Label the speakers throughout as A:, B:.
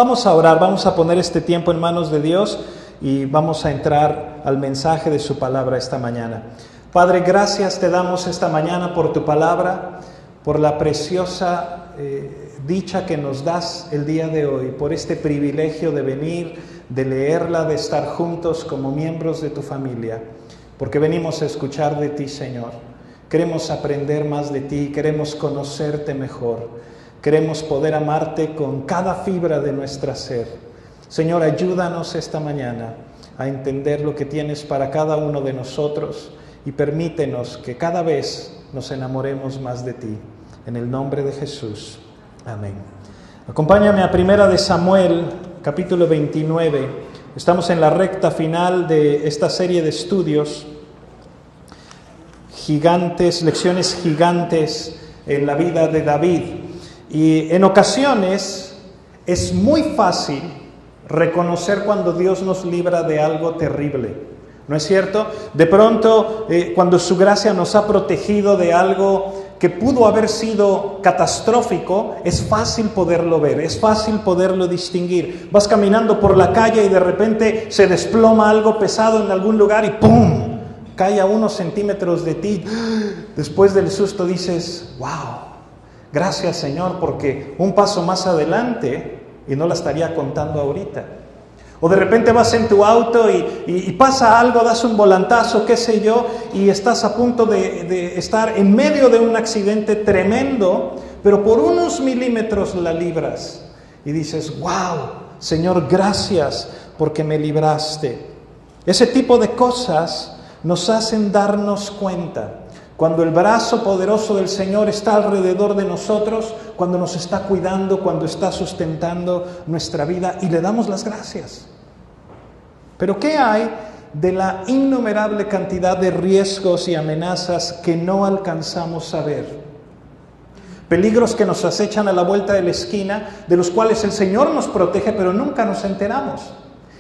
A: Vamos a orar, vamos a poner este tiempo en manos de Dios y vamos a entrar al mensaje de su palabra esta mañana. Padre, gracias te damos esta mañana por tu palabra, por la preciosa dicha que nos das el día de hoy, por este privilegio de venir, de leerla, de estar juntos como miembros de tu familia, porque venimos a escuchar de ti, Señor. Queremos aprender más de ti, queremos conocerte mejor, queremos poder amarte con cada fibra de nuestra ser. Señor, ayúdanos esta mañana a entender lo que tienes para cada uno de nosotros y permítenos que cada vez nos enamoremos más de ti. En el nombre de Jesús. Amén. Acompáñame a Primera de Samuel, capítulo 29. Estamos en la recta final de esta serie de estudios gigantes, lecciones gigantes en la vida de David. Y en ocasiones es muy fácil reconocer cuando Dios nos libra de algo terrible, ¿no es cierto? De pronto, cuando su gracia nos ha protegido de algo que pudo haber sido catastrófico, es fácil poderlo ver, es fácil poderlo distinguir. Vas caminando por la calle y de repente se desploma algo pesado en algún lugar y ¡pum!, cae a unos centímetros de ti. Después del susto dices, ¡wow! Gracias, Señor, porque un paso más adelante, y no la estaría contando ahorita. O de repente vas en tu auto y pasa algo, das un volantazo, qué sé yo, y estás a punto de estar en medio de un accidente tremendo, pero por unos milímetros la libras. Y dices, wow, Señor, gracias porque me libraste. Ese tipo de cosas nos hacen darnos cuenta cuando el brazo poderoso del Señor está alrededor de nosotros, cuando nos está cuidando, cuando está sustentando nuestra vida, y le damos las gracias. Pero ¿qué hay de la innumerable cantidad de riesgos y amenazas que no alcanzamos a ver? Peligros que nos acechan a la vuelta de la esquina, de los cuales el Señor nos protege, pero nunca nos enteramos.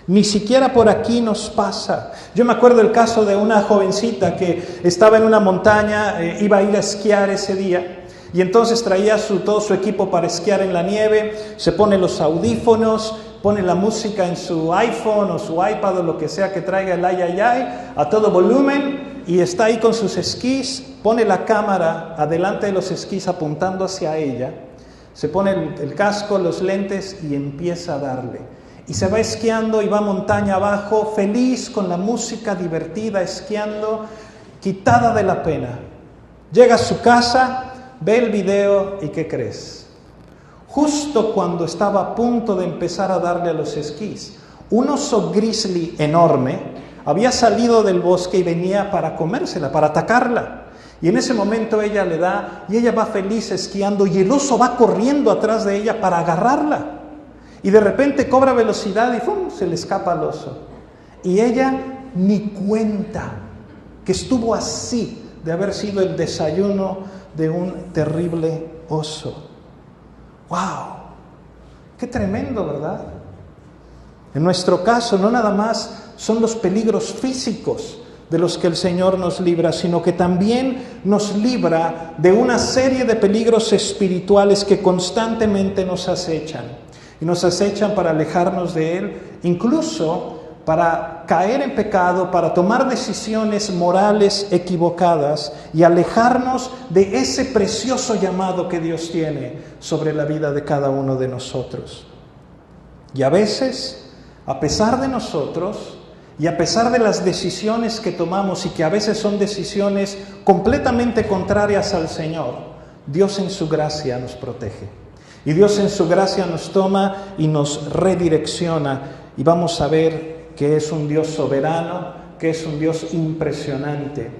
A: Ni siquiera por aquí nos pasa. Yo me acuerdo el caso de una jovencita que estaba en una montaña, iba a ir a esquiar ese día, y entonces traía todo su equipo para esquiar en la nieve, se pone los audífonos, pone la música en su iPhone o su iPad o lo que sea que traiga el ay, a todo volumen, y está ahí con sus esquís, pone la cámara adelante de los esquís apuntando hacia ella, se pone el casco, los lentes y empieza a darle. Y se va esquiando y va montaña abajo, feliz, con la música, divertida, esquiando, quitada de la pena. Llega a su casa, ve el video y ¿qué crees? Justo cuando estaba a punto de empezar a darle a los esquís, un oso grizzly enorme había salido del bosque y venía para comérsela, para atacarla. Y en ese momento ella le da y ella va feliz esquiando y el oso va corriendo atrás de ella para agarrarla. Y de repente cobra velocidad y ¡fum!, se le escapa al oso. Y ella ni cuenta que estuvo así de haber sido el desayuno de un terrible oso. ¡Wow! ¡Qué tremendo!, ¿verdad? En nuestro caso, no nada más son los peligros físicos de los que el Señor nos libra, sino que también nos libra de una serie de peligros espirituales que constantemente nos acechan. Y nos acechan para alejarnos de Él, incluso para caer en pecado, para tomar decisiones morales equivocadas y alejarnos de ese precioso llamado que Dios tiene sobre la vida de cada uno de nosotros. Y a veces, a pesar de nosotros y a pesar de las decisiones que tomamos y que a veces son decisiones completamente contrarias al Señor, Dios en su gracia nos protege. Y Dios en su gracia nos toma y nos redirecciona, y vamos a ver que es un Dios soberano, que es un Dios impresionante.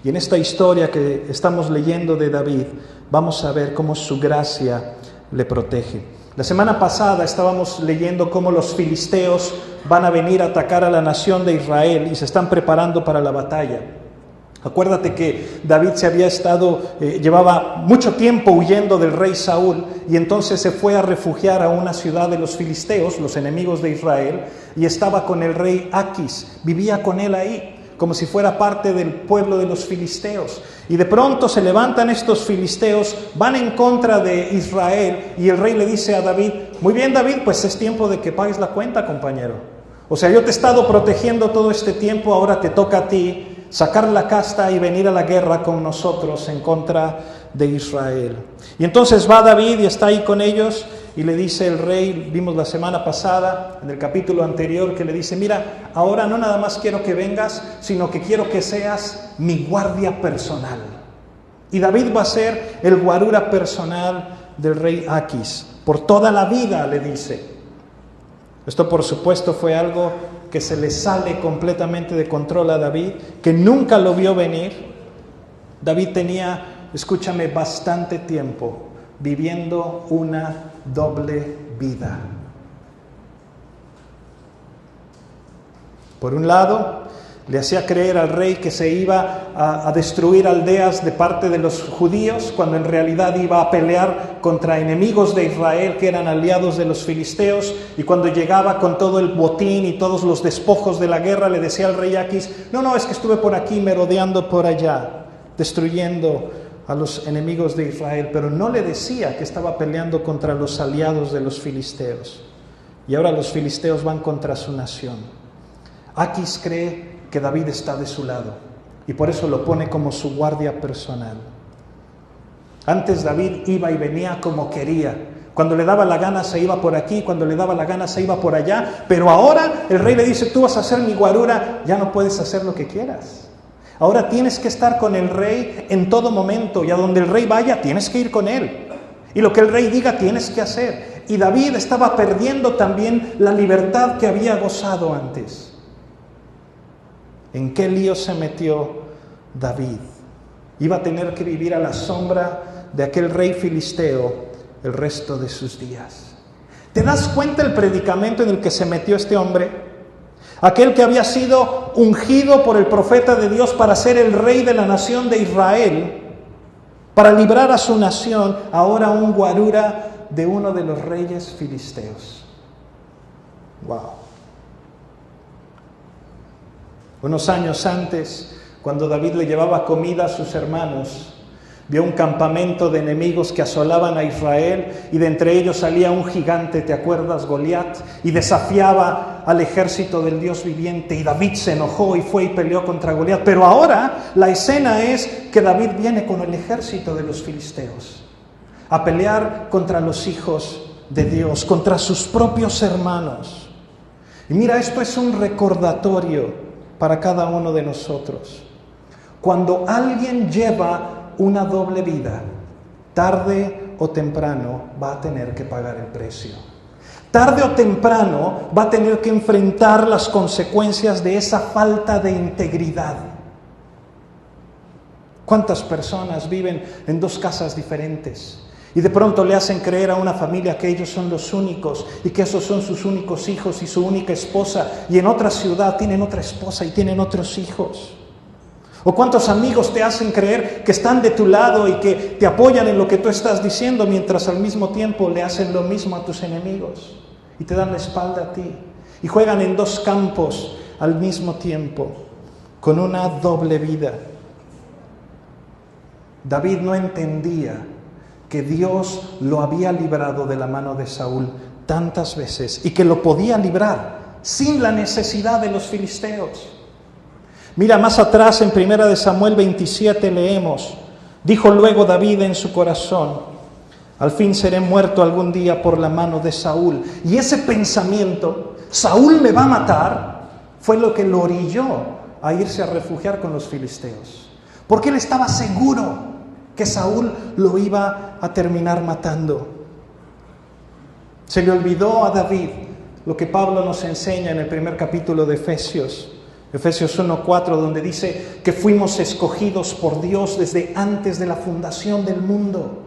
A: Y en esta historia que estamos leyendo de David, vamos a ver cómo su gracia le protege. La semana pasada estábamos leyendo cómo los filisteos van a venir a atacar a la nación de Israel y se están preparando para la batalla. Acuérdate que David llevaba mucho tiempo huyendo del rey Saúl y entonces se fue a refugiar a una ciudad de los filisteos, los enemigos de Israel, y estaba con el rey Aquis, vivía con él ahí, como si fuera parte del pueblo de los filisteos. Y de pronto se levantan estos filisteos, van en contra de Israel y el rey le dice a David, muy bien David, pues es tiempo de que pagues la cuenta, compañero. O sea, yo te he estado protegiendo todo este tiempo, ahora te toca a ti sacar la casta y venir a la guerra con nosotros en contra de Israel. Y entonces va David y está ahí con ellos y le dice el rey, vimos la semana pasada, en el capítulo anterior, que le dice, mira, ahora no nada más quiero que vengas, sino que quiero que seas mi guardia personal. Y David va a ser el guarura personal del rey Aquis, por toda la vida, le dice. Esto, por supuesto, fue algo que se le sale completamente de control a David, que nunca lo vio venir. David tenía, escúchame, bastante tiempo viviendo una doble vida. Por un lado, le hacía creer al rey que se iba a destruir aldeas de parte de los judíos, cuando en realidad iba a pelear contra enemigos de Israel que eran aliados de los filisteos, y cuando llegaba con todo el botín y todos los despojos de la guerra, le decía al rey Aquis, no, es que estuve por aquí merodeando por allá, destruyendo a los enemigos de Israel, pero no le decía que estaba peleando contra los aliados de los filisteos. Y ahora los filisteos van contra su nación. Aquis cree que David está de su lado y por eso lo pone como su guardia personal. Antes David iba y venía como quería. Cuando le daba la gana se iba por aquí, cuando le daba la gana se iba por allá, pero ahora el rey le dice, tú vas a ser mi guarura, ya no puedes hacer lo que quieras. Ahora tienes que estar con el rey en todo momento, y a donde el rey vaya tienes que ir con él. Y lo que el rey diga tienes que hacer. Y David estaba perdiendo también la libertad que había gozado antes. ¿En qué lío se metió David? Iba a tener que vivir a la sombra de aquel rey filisteo el resto de sus días. ¿Te das cuenta el predicamento en el que se metió este hombre? Aquel que había sido ungido por el profeta de Dios para ser el rey de la nación de Israel, para librar a su nación, ahora un guarura de uno de los reyes filisteos. Wow. Unos años antes, cuando David le llevaba comida a sus hermanos, vio un campamento de enemigos que asolaban a Israel, y de entre ellos salía un gigante, ¿te acuerdas? Goliat, y desafiaba al ejército del Dios viviente, y David se enojó y fue y peleó contra Goliat. Pero ahora la escena es que David viene con el ejército de los filisteos a pelear contra los hijos de Dios, contra sus propios hermanos. Y mira, esto es un recordatorio para cada uno de nosotros. Cuando alguien lleva una doble vida, tarde o temprano va a tener que pagar el precio. Tarde o temprano va a tener que enfrentar las consecuencias de esa falta de integridad. ¿Cuántas personas viven en dos casas diferentes? Y de pronto le hacen creer a una familia que ellos son los únicos y que esos son sus únicos hijos y su única esposa, y en otra ciudad tienen otra esposa y tienen otros hijos. ¿O cuántos amigos te hacen creer que están de tu lado y que te apoyan en lo que tú estás diciendo, mientras al mismo tiempo le hacen lo mismo a tus enemigos y te dan la espalda a ti? Y juegan en dos campos al mismo tiempo, con una doble vida. David no entendía que Dios lo había librado de la mano de Saúl tantas veces y que lo podía librar sin la necesidad de los filisteos. Mira, más atrás en 1 Samuel 27 leemos, dijo luego David en su corazón, al fin seré muerto algún día por la mano de Saúl. Y ese pensamiento, Saúl me va a matar, fue lo que lo orilló a irse a refugiar con los filisteos. Porque él estaba seguro que Saúl lo iba a terminar matando. Se le olvidó a David lo que Pablo nos enseña en el primer capítulo de Efesios 1:4, donde dice que fuimos escogidos por Dios desde antes de la fundación del mundo,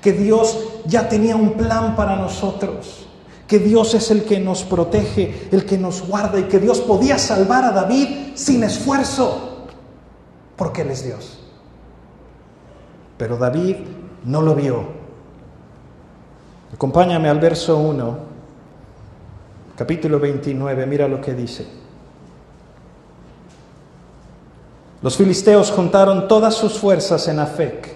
A: que Dios ya tenía un plan para nosotros, que Dios es el que nos protege, el que nos guarda, y que Dios podía salvar a David sin esfuerzo, porque Él es Dios. Pero David no lo vio. Acompáñame al verso 1, capítulo 29, mira lo que dice. Los filisteos juntaron todas sus fuerzas en Afec,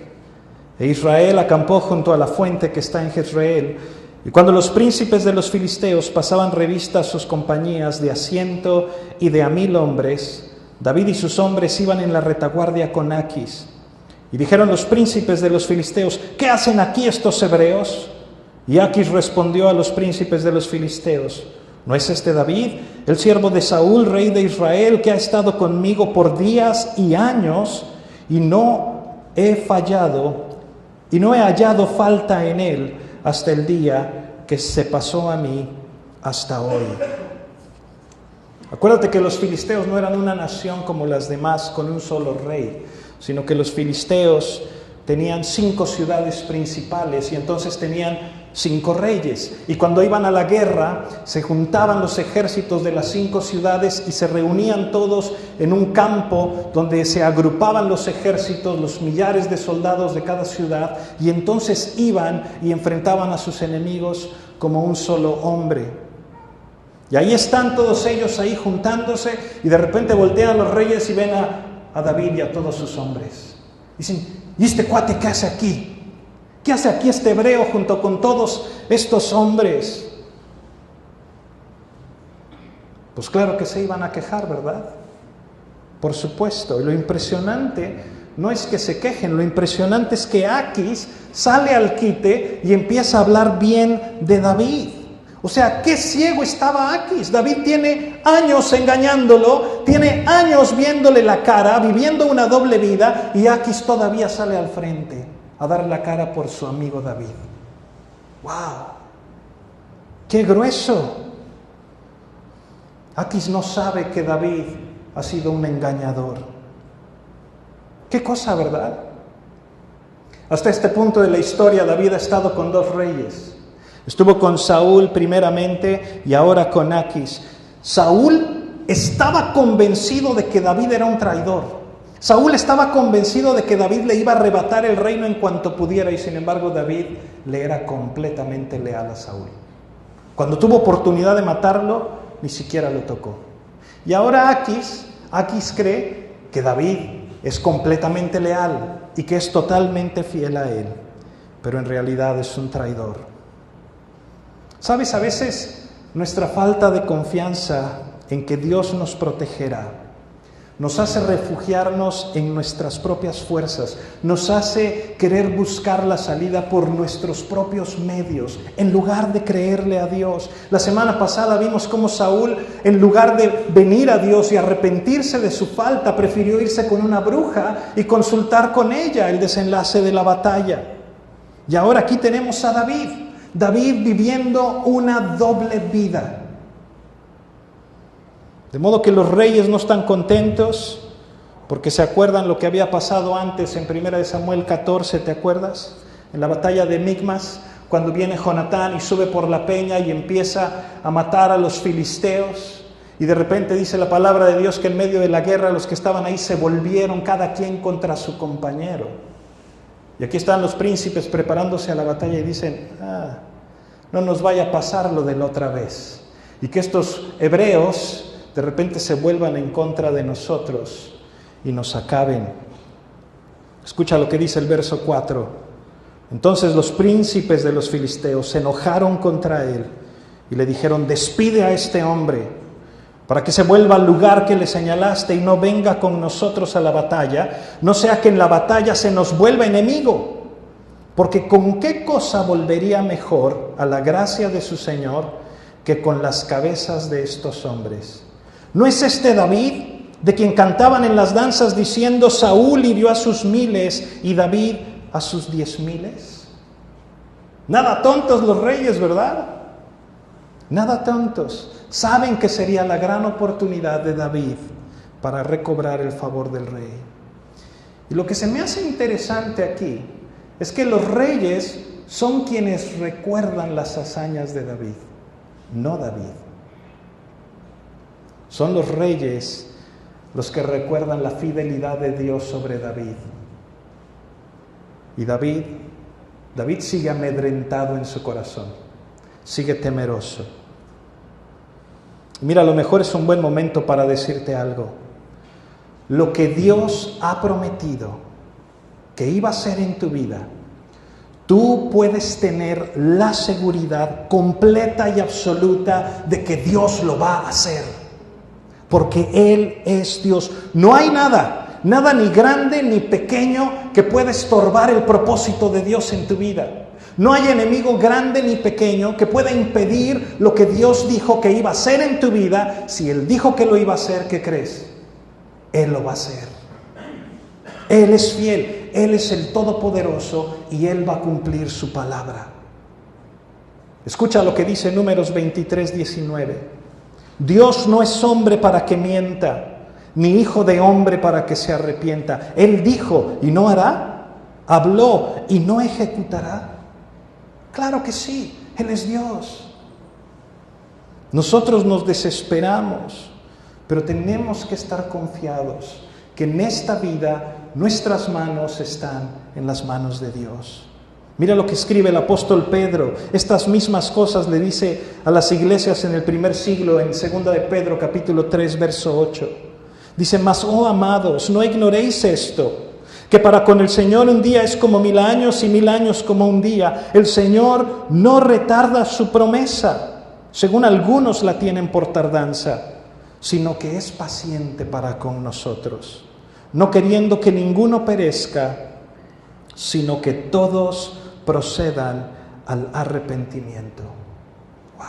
A: e Israel acampó junto a la fuente que está en Jezreel, Y cuando los príncipes de los filisteos pasaban revista a sus compañías de a 100 y de a 1000 hombres, David y sus hombres iban en la retaguardia con Aquis. Y dijeron los príncipes de los filisteos: ¿qué hacen aquí estos hebreos? Y Aquis respondió a los príncipes de los filisteos: ¿no es este David, el siervo de Saúl, rey de Israel, que ha estado conmigo por días y años, y no he hallado falta en él hasta el día que se pasó a mí hasta hoy? Acuérdate que los filisteos no eran una nación como las demás con un solo rey, sino que los filisteos tenían 5 ciudades principales y entonces tenían 5 reyes. Y cuando iban a la guerra, se juntaban los ejércitos de las 5 ciudades y se reunían todos en un campo donde se agrupaban los ejércitos, los millares de soldados de cada ciudad, y entonces iban y enfrentaban a sus enemigos como un solo hombre. Y ahí están todos ellos ahí juntándose, y de repente voltean los reyes y ven a David y a todos sus hombres. Dicen: ¿y este cuate qué hace aquí? ¿Qué hace aquí este hebreo junto con todos estos hombres? Pues claro que se iban a quejar, ¿verdad? Por supuesto. Y lo impresionante no es que se quejen, lo impresionante es que Aquis sale al quite y empieza a hablar bien de David. O sea, qué ciego estaba Aquis. David tiene años engañándolo, tiene años viéndole la cara, viviendo una doble vida, y Aquis todavía sale al frente a dar la cara por su amigo David. ¡Wow! ¡Qué grueso! Aquis no sabe que David ha sido un engañador. ¡Qué cosa, verdad! Hasta este punto de la historia, David ha estado con 2 reyes. Estuvo con Saúl primeramente y ahora con Aquis. Saúl estaba convencido de que David era un traidor. Saúl estaba convencido de que David le iba a arrebatar el reino en cuanto pudiera, y sin embargo David le era completamente leal a Saúl. Cuando tuvo oportunidad de matarlo, ni siquiera lo tocó. Y ahora Aquis cree que David es completamente leal y que es totalmente fiel a él, pero en realidad es un traidor. ¿Sabes? A veces nuestra falta de confianza en que Dios nos protegerá nos hace refugiarnos en nuestras propias fuerzas, nos hace querer buscar la salida por nuestros propios medios, en lugar de creerle a Dios. La semana pasada vimos cómo Saúl, en lugar de venir a Dios y arrepentirse de su falta, prefirió irse con una bruja y consultar con ella el desenlace de la batalla. Y ahora aquí tenemos a David viviendo una doble vida. De modo que los reyes no están contentos porque se acuerdan lo que había pasado antes en 1 Samuel 14, ¿te acuerdas? En la batalla de Micmas, cuando viene Jonatán y sube por la peña y empieza a matar a los filisteos. Y de repente dice la palabra de Dios que en medio de la guerra los que estaban ahí se volvieron cada quien contra su compañero. Y aquí están los príncipes preparándose a la batalla y dicen: no nos vaya a pasar lo de la otra vez. Y que estos hebreos de repente se vuelvan en contra de nosotros y nos acaben. Escucha lo que dice el verso 4. Entonces los príncipes de los filisteos se enojaron contra él y le dijeron: despide a este hombre para que se vuelva al lugar que le señalaste y no venga con nosotros a la batalla, no sea que en la batalla se nos vuelva enemigo. Porque ¿con qué cosa volvería mejor a la gracia de su Señor que con las cabezas de estos hombres? ¿No es este David, de quien cantaban en las danzas diciendo: Saúl hirió a sus 1000 y David a sus 10,000? Nada tontos los reyes, ¿verdad? Nada tontos. Saben que sería la gran oportunidad de David para recobrar el favor del rey. Y lo que se me hace interesante aquí es que los reyes son quienes recuerdan las hazañas de David, no David. Son los reyes los que recuerdan la fidelidad de Dios sobre David. Y David sigue amedrentado en su corazón, sigue temeroso. Mira, a lo mejor es un buen momento para decirte algo. Lo que Dios ha prometido que iba a hacer en tu vida, tú puedes tener la seguridad completa y absoluta de que Dios lo va a hacer. Porque Él es Dios. No hay nada ni grande ni pequeño que pueda estorbar el propósito de Dios en tu vida. No hay enemigo grande ni pequeño que pueda impedir lo que Dios dijo que iba a hacer en tu vida. Si Él dijo que lo iba a hacer, ¿qué crees? Él lo va a hacer. Él es fiel, Él es el Todopoderoso y Él va a cumplir su palabra. Escucha lo que dice Números 23:19. Dios no es hombre para que mienta, ni hijo de hombre para que se arrepienta. Él dijo y no hará, habló y no ejecutará. Claro que sí, Él es Dios. Nosotros nos desesperamos, pero tenemos que estar confiados que en esta vida nuestras manos están en las manos de Dios. Mira lo que escribe el apóstol Pedro. Estas mismas cosas le dice a las iglesias en el primer siglo, en 2 de Pedro capítulo 3, verso 8. Dice: mas, oh amados, no ignoréis esto, que para con el Señor un día es como 1000 años y 1000 años como un día. El Señor no retarda su promesa, según algunos la tienen por tardanza, sino que es paciente para con nosotros, no queriendo que ninguno perezca, sino que todos procedan al arrepentimiento. Wow.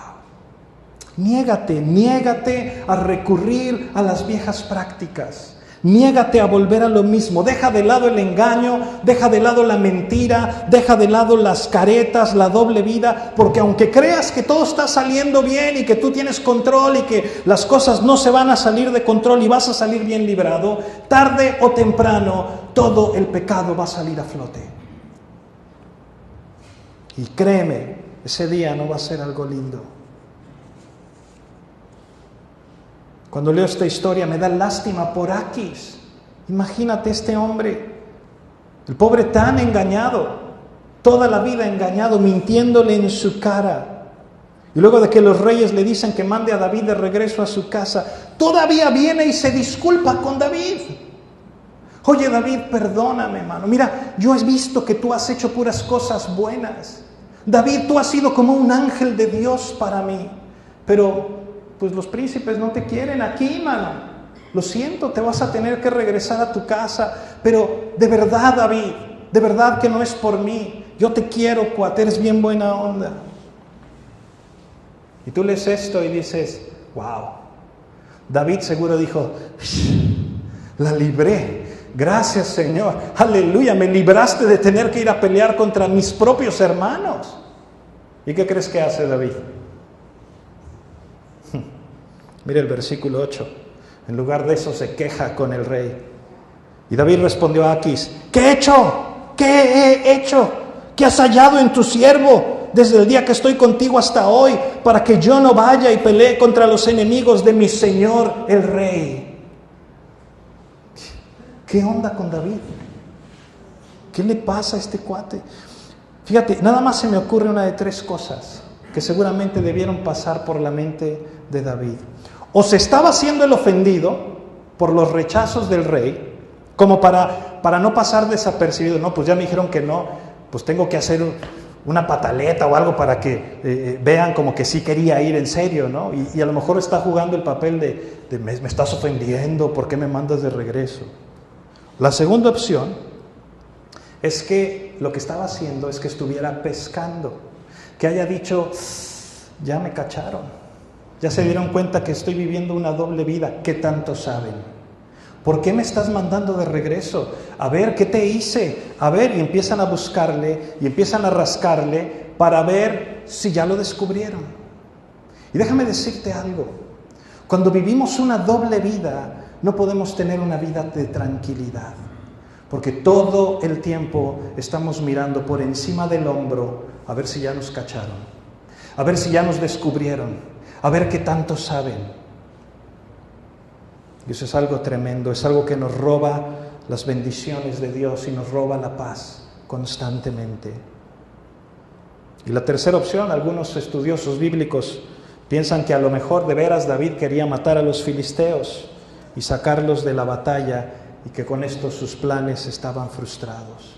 A: Niégate a recurrir a las viejas prácticas. Niégate a volver a lo mismo. Deja de lado el engaño, deja de lado la mentira, deja de lado las caretas, la doble vida, porque aunque creas que todo está saliendo bien y que tú tienes control y que las cosas no se van a salir de control y vas a salir bien librado, tarde o temprano todo el pecado va a salir a flote. Y créeme, ese día no va a ser algo lindo. Cuando leo esta historia me da lástima por Aquis. Imagínate este hombre, el pobre tan engañado, toda la vida engañado, mintiéndole en su cara. Y luego de que los reyes le dicen que mande a David de regreso a su casa, todavía viene y se disculpa con David. Oye David, perdóname, hermano. Mira, yo he visto que tú has hecho puras cosas buenas. David, tú has sido como un ángel de Dios para mí. Pero pues los príncipes no te quieren aquí, mano. Lo siento, te vas a tener que regresar a tu casa. Pero de verdad, David, de verdad que no es por mí. Yo te quiero, cuate, eres bien buena onda. Y tú lees esto y dices, wow. David seguro dijo, la libré. Gracias, Señor. Aleluya, me libraste de tener que ir a pelear contra mis propios hermanos. ¿Y qué crees que hace David? Mira el versículo 8. En lugar de eso se queja con el rey. Y David respondió a Aquis: ¿qué he hecho? ¿Qué he hecho? ¿Qué has hallado en tu siervo desde el día que estoy contigo hasta hoy, para que yo no vaya y pelee contra los enemigos de mi señor el rey? ¿Qué onda con David? ¿Qué le pasa a este cuate? Fíjate, nada más se me ocurre una de 3 cosas que seguramente debieron pasar por la mente de David. O se estaba haciendo el ofendido por los rechazos del rey, como para no pasar desapercibido. No, pues ya me dijeron que no, pues tengo que hacer una pataleta o algo para que vean como que sí quería ir en serio, ¿no? Y a lo mejor está jugando el papel de me estás ofendiendo, ¿por qué me mandas de regreso? La segunda opción es que lo que estaba haciendo es que estuviera pescando, que haya dicho, ya me cacharon. Ya se dieron cuenta que estoy viviendo una doble vida. ¿Qué tanto saben? ¿Por qué me estás mandando de regreso? A ver, ¿qué te hice? A ver, y empiezan a buscarle y empiezan a rascarle para ver si ya lo descubrieron. Y déjame decirte algo. Cuando vivimos una doble vida, no podemos tener una vida de tranquilidad. Porque todo el tiempo estamos mirando por encima del hombro a ver si ya nos cacharon, a ver si ya nos descubrieron, a ver qué tanto saben. Y eso es algo tremendo, es algo que nos roba las bendiciones de Dios y nos roba la paz constantemente. Y la tercera opción, algunos estudiosos bíblicos piensan que a lo mejor de veras David quería matar a los filisteos y sacarlos de la batalla, y que con esto sus planes estaban frustrados.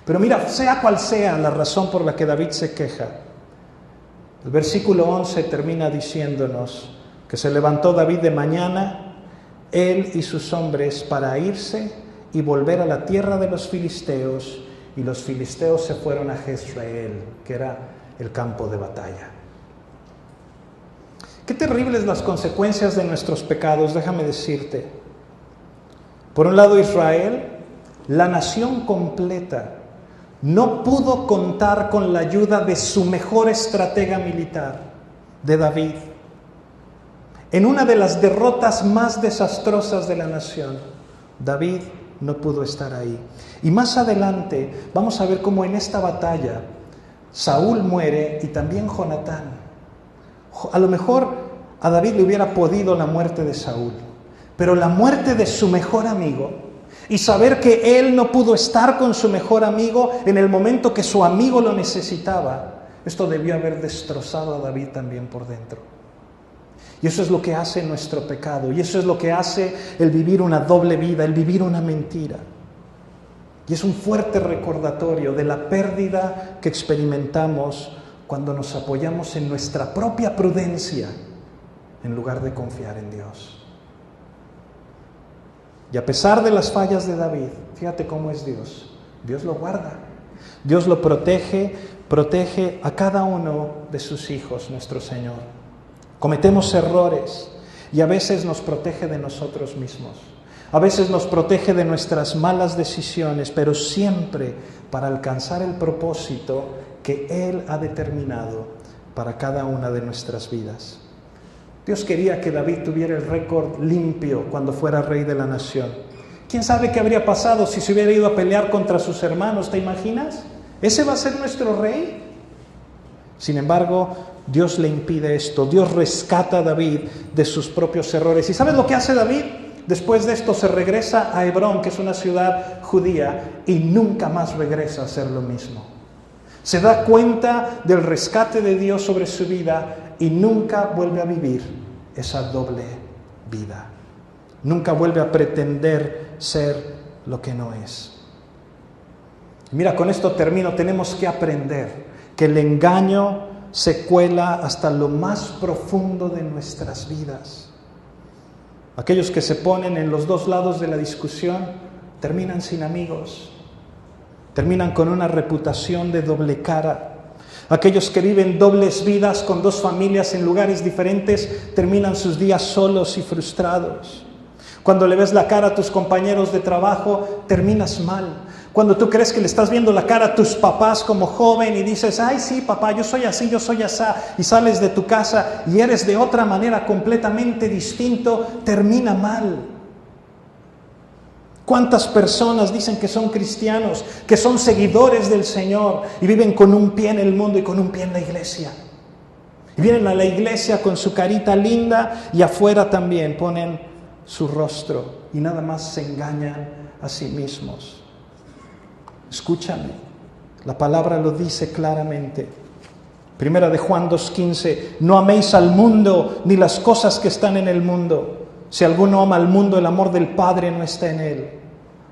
A: Pero mira, sea cual sea la razón por la que David se queja, el versículo 11 termina diciéndonos que se levantó David de mañana, él y sus hombres, para irse y volver a la tierra de los filisteos, y los filisteos se fueron a Jezreel, que era el campo de batalla. Qué terribles las consecuencias de nuestros pecados, déjame decirte. Por un lado, Israel, la nación completa, no pudo contar con la ayuda de su mejor estratega militar, de David. En una de las derrotas más desastrosas de la nación, David no pudo estar ahí. Y más adelante vamos a ver cómo en esta batalla Saúl muere y también Jonatán. A lo mejor a David le hubiera podido la muerte de Saúl, pero la muerte de su mejor amigo, y saber que él no pudo estar con su mejor amigo en el momento que su amigo lo necesitaba, esto debió haber destrozado a David también por dentro. Y eso es lo que hace nuestro pecado, y eso es lo que hace el vivir una doble vida, el vivir una mentira. Y es un fuerte recordatorio de la pérdida que experimentamos cuando nos apoyamos en nuestra propia prudencia en lugar de confiar en Dios. Y a pesar de las fallas de David, fíjate cómo es Dios. Dios lo guarda. Dios lo protege a cada uno de sus hijos, nuestro Señor. Cometemos errores y a veces nos protege de nosotros mismos. A veces nos protege de nuestras malas decisiones, pero siempre para alcanzar el propósito que Él ha determinado para cada una de nuestras vidas. Dios quería que David tuviera el récord limpio cuando fuera rey de la nación. ¿Quién sabe qué habría pasado si se hubiera ido a pelear contra sus hermanos? ¿Te imaginas? ¿Ese va a ser nuestro rey? Sin embargo, Dios le impide esto. Dios rescata a David de sus propios errores. ¿Y sabes lo que hace David? Después de esto se regresa a Hebrón, que es una ciudad judía, y nunca más regresa a hacer lo mismo. Se da cuenta del rescate de Dios sobre su vida y nunca vuelve a vivir esa doble vida. Nunca vuelve a pretender ser lo que no es. Mira, con esto termino. Tenemos que aprender que el engaño se cuela hasta lo más profundo de nuestras vidas. Aquellos que se ponen en los dos lados de la discusión terminan sin amigos, terminan con una reputación de doble cara. Aquellos que viven dobles vidas con dos familias en lugares diferentes terminan sus días solos y frustrados. Cuando le ves la cara a tus compañeros de trabajo, terminas mal. Cuando tú crees que le estás viendo la cara a tus papás como joven y dices, ay sí papá, yo soy así, yo soy asá, y sales de tu casa y eres de otra manera completamente distinto, termina mal. ¿Cuántas personas dicen que son cristianos, que son seguidores del Señor y viven con un pie en el mundo y con un pie en la iglesia? Y vienen a la iglesia con su carita linda y afuera también ponen su rostro y nada más se engañan a sí mismos. Escúchame, la palabra lo dice claramente. Primera de Juan 2:15, no améis al mundo ni las cosas que están en el mundo. Si alguno ama al mundo, el amor del Padre no está en él.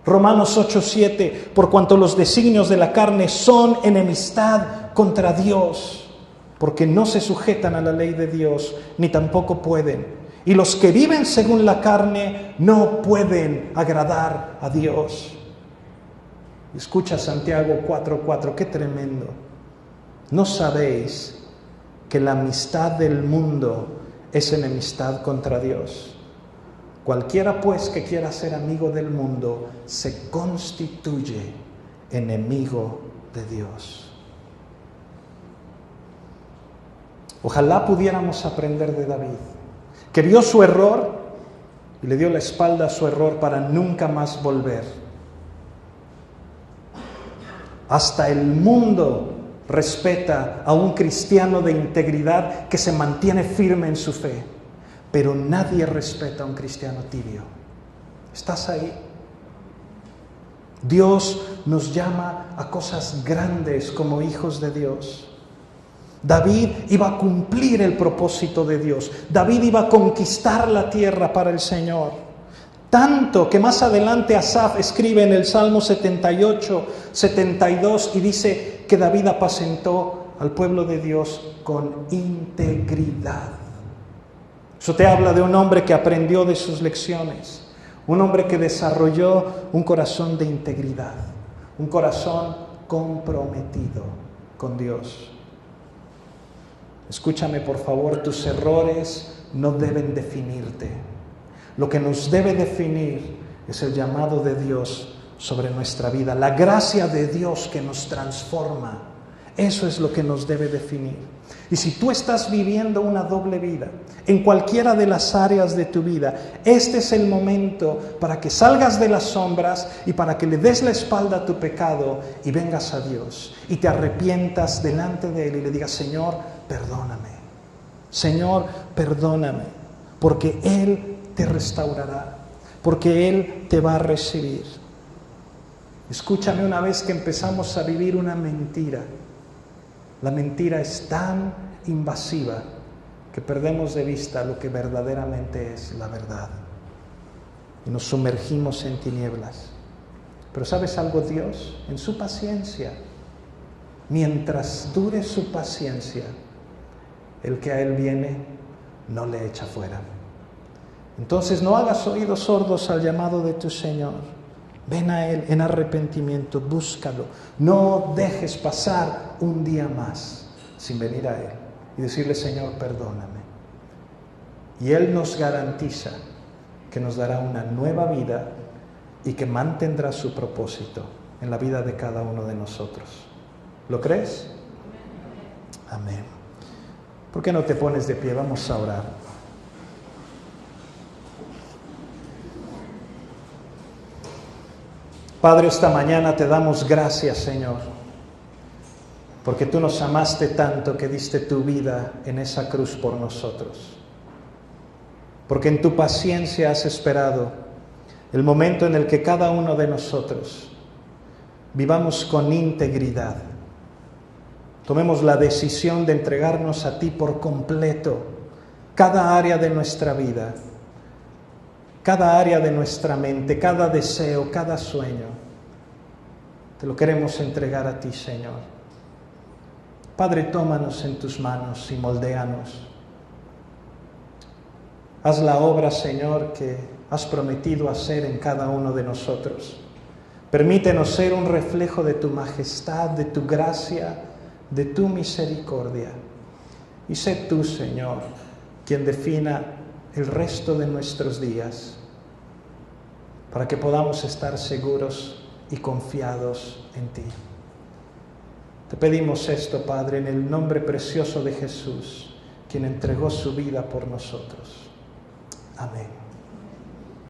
A: Romanos 8:7, por cuanto los designios de la carne son enemistad contra Dios, porque no se sujetan a la ley de Dios, ni tampoco pueden. Y los que viven según la carne no pueden agradar a Dios. Escucha Santiago 4:4, qué tremendo. ¿No sabéis que la amistad del mundo es enemistad contra Dios? Cualquiera pues que quiera ser amigo del mundo se constituye enemigo de Dios. Ojalá pudiéramos aprender de David, que vio su error y le dio la espalda a su error para nunca más volver. Hasta el mundo respeta a un cristiano de integridad que se mantiene firme en su fe, pero nadie respeta a un cristiano tibio. ¿Estás ahí? Dios nos llama a cosas grandes como hijos de Dios. David iba a cumplir el propósito de Dios. David iba a conquistar la tierra para el Señor. Tanto que más adelante Asaf escribe en el Salmo 78, 72 y dice que David apacentó al pueblo de Dios con integridad. Eso te habla de un hombre que aprendió de sus lecciones, un hombre que desarrolló un corazón de integridad, un corazón comprometido con Dios. Escúchame por favor, tus errores no deben definirte. Lo que nos debe definir es el llamado de Dios sobre nuestra vida, la gracia de Dios que nos transforma. Eso es lo que nos debe definir. Y si tú estás viviendo una doble vida, en cualquiera de las áreas de tu vida, este es el momento para que salgas de las sombras y para que le des la espalda a tu pecado y vengas a Dios y te arrepientas delante de Él y le digas: Señor, perdóname. Señor, perdóname, porque Él te restaurará, porque Él te va a recibir. Escúchame, una vez que empezamos a vivir una mentira, la mentira es tan invasiva que perdemos de vista lo que verdaderamente es la verdad y nos sumergimos en tinieblas. Pero ¿sabes algo? Dios, en su paciencia, mientras dure su paciencia, el que a Él viene no le echa fuera. Entonces no hagas oídos sordos al llamado de tu Señor. Ven a Él en arrepentimiento, búscalo. No dejes pasar un día más sin venir a Él y decirle: Señor, perdóname. Y Él nos garantiza que nos dará una nueva vida y que mantendrá su propósito en la vida de cada uno de nosotros. ¿Lo crees? Amén. ¿Por qué no te pones de pie? Vamos a orar. Padre, esta mañana te damos gracias, Señor, porque tú nos amaste tanto que diste tu vida en esa cruz por nosotros. Porque en tu paciencia has esperado el momento en el que cada uno de nosotros vivamos con integridad. Tomemos la decisión de entregarnos a ti por completo, cada área de nuestra vida, cada área de nuestra mente, cada deseo, cada sueño. Te lo queremos entregar a ti, Señor. Padre, tómanos en tus manos y moldéanos. Haz la obra, Señor, que has prometido hacer en cada uno de nosotros. Permítenos ser un reflejo de tu majestad, de tu gracia, de tu misericordia. Y sé tú, Señor, quien defina el resto de nuestros días, para que podamos estar seguros y confiados en ti. Te pedimos esto, Padre, en el nombre precioso de Jesús, quien entregó su vida por nosotros. Amén.